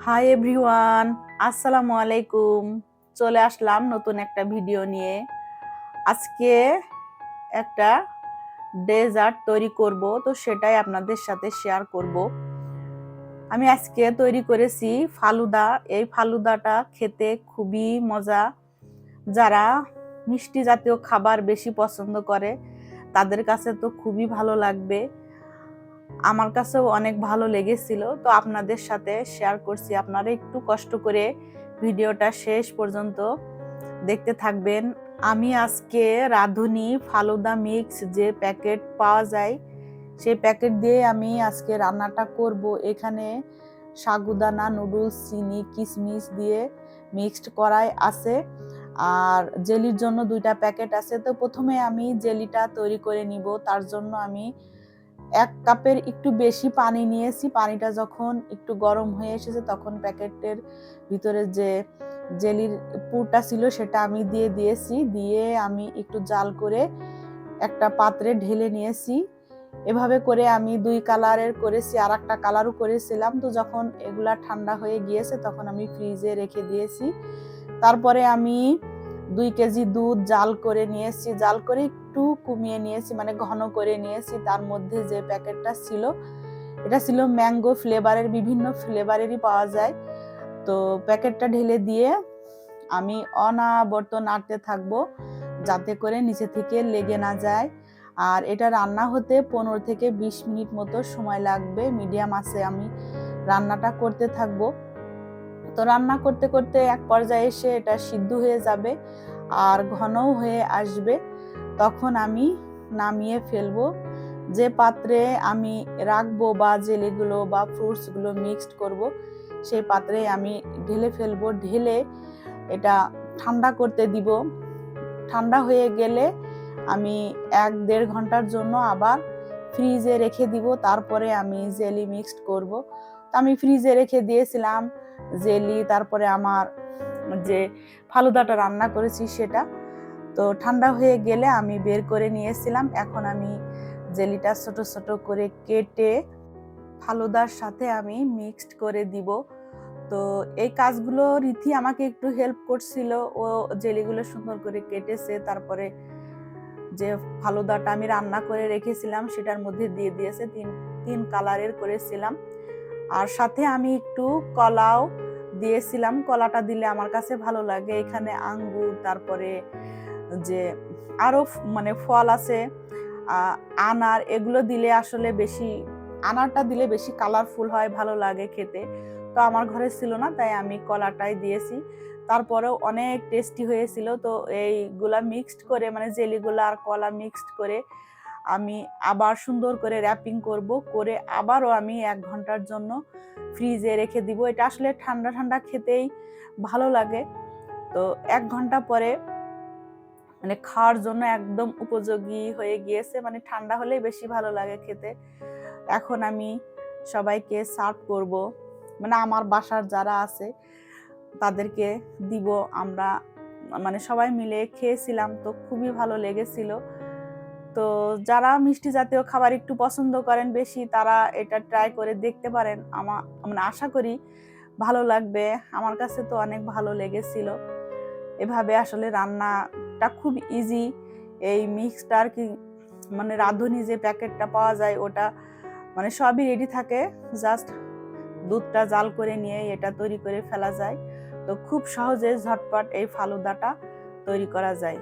Hi everyone, আসসালামু আলাইকুম। চলে আসলাম নতুন একটা ভিডিও নিয়ে। আজকে একটা ডেজার্ট তৈরি করব, তো সেটাই আপনাদের সাথে শেয়ার করব। আমি আজকে তৈরি করেছি ফালুদা। এই ফালুদাটা খেতে খুবই মজা। যারা মিষ্টি জাতীয় খাবার বেশি পছন্দ করে তাদের কাছে তো খুবই ভালো লাগবে। আমার কাছেও অনেক ভালো লেগেছিল, তো আপনাদের সাথে শেয়ার করছি। আপনারা একটু কষ্ট করে ভিডিওটা শেষ পর্যন্ত দেখতে থাকবেন। আমি আজকে রাঁধুনি ফালুদা মিক্স যে প্যাকেট পাওয়া যায় সেই প্যাকেট দিয়ে আমি আজকে রান্নাটা করব। এখানে সাগুদানা, নুডলস, চিনি, কিশমিশ দিয়ে মিক্সড করাই আছে, আর জেলির জন্য 2টা প্যাকেট আছে। তো প্রথমে আমি জেলিটা তৈরি করে নিব। তার জন্য আমি 1 কাপের একটু বেশি পানি নিয়েছি। পানিটা যখন একটু গরম হয়ে এসেছে তখন প্যাকেটের ভিতরে যে জেলির পুরটা ছিল সেটা আমি দিয়েছি। দিয়ে আমি একটু জাল করে একটা পাত্রে ঢেলে নিয়েছি। এভাবে করে আমি 2 কালারের করেছি, আর একটা কালারও করেছিলাম। তো যখন এগুলা ঠান্ডা হয়ে গিয়েছে তখন আমি ফ্রিজে রেখে দিয়েছি। তারপরে আমি 2 কেজি দুধ জাল করে নিয়েছি। জাল করে একটু কমিয়ে নিয়েছি, মানে ঘন করে নিয়েছি। তার মধ্যে যে প্যাকেটটা ছিল এটা ছিল ম্যাঙ্গো ফ্লেভারের, বিভিন্ন ফ্লেভারেরই পাওয়া যায়। তো প্যাকেটটা ঢেলে দিয়ে আমি অনবরত নাড়তে থাকবো যাতে করে নিচে থেকে লেগে না যায়। আর এটা রান্না হতে 15 থেকে 20 মিনিট মতো সময় লাগবে। মিডিয়াম আঁচে আমি রান্নাটা করতে থাকবো। তো রান্না করতে করতে এক পর্যায়ে এসে এটা সিদ্ধ হয়ে যাবে আর ঘনও হয়ে আসবে। তখন আমি নামিয়ে ফেলবো। যে পাত্রে আমি রাখবো বা জেলিগুলো বা ফ্রুটসগুলো মিক্সড করব সেই পাত্রে আমি ঢেলে ফেলবো। ঢেলে এটা ঠান্ডা করতে দিব। ঠান্ডা হয়ে গেলে আমি 1-1.5 ঘন্টার জন্য আবার ফ্রিজে রেখে দিব। তারপরে আমি জেলি মিক্সড করব। তো আমি ফ্রিজে রেখে দিয়েছিলাম জেলি, তারপরে আমার যে ফালুদাটা রান্না করেছি সেটা। তো ঠান্ডা হয়ে গেলে আমি বের করে নিয়েছিলাম। এখন আমি জেলিটা ছোট ছোট করে কেটে ফালুদার সাথে আমি মিক্সড করে দিব। তো এই কাজগুলো রীতি আমাকে একটু হেল্প করছিল। ও জেলিগুলো সুন্দর করে কেটেছে, তারপরে যে ফালুদাটা আমি রান্না করে রেখেছিলাম সেটার মধ্যে দিয়ে দিয়েছে। তিন কালারের করেছিলাম। আর সাথে আমি একটু কলাও দিয়েছিলাম। কলাটা দিলে আমার কাছে ভালো লাগে। এখানে আঙ্গুর, তারপরে যে আরো মানে ফল আছে, আনার, এগুলো দিলে আসলে বেশি, আনারটা দিলে বেশি কালারফুল হয়, ভালো লাগে খেতে। তো আমার ঘরে ছিল না তাই আমি কলাটাই দিয়েছি। তারপরেও অনেক টেস্টি হয়েছিল। তো এইগুলা মিক্সড করে, মানে জেলিগুলা আর কলা মিক্সড করে আমি আবার সুন্দর করে র্যাপিং করব, করে আবারও আমি 1 ঘন্টার জন্য ফ্রিজে রেখে দিব। এটা আসলে ঠান্ডা ঠান্ডা খেতেই ভালো লাগে। তো 1 ঘন্টা পরে মানে খাওয়ার জন্য একদম উপযোগী হয়ে গিয়েছে। মানে ঠান্ডা হলেই বেশি ভালো লাগে খেতে। এখন আমি সবাইকে সার্ভ করব, মানে আমার বাসার যারা আছে তাদেরকে দিব। আমরা মানে সবাই মিলে খেয়েছিলাম, তো খুবই ভালো লেগেছিল। তো যারা মিষ্টি জাতীয় খাবার একটু পছন্দ করেন বেশি, তারা এটা ট্রাই করে দেখতে পারেন। মানে আশা করি ভালো লাগবে। আমার কাছে তো অনেক ভালো লেগেছিল। এভাবে আসলে রান্নাটা খুব ইজি। এই মিক্সটা আর কি, মানে রাঁধুনি যে প্যাকেটটা পাওয়া যায় ওটা মানে সবই রেডি থাকে, জাস্ট দুধটা জাল করে নিয়ে এটা তৈরি করে ফেলা যায়। তো খুব সহজে ঝটপট এই ফালুদাটা তৈরি করা যায়।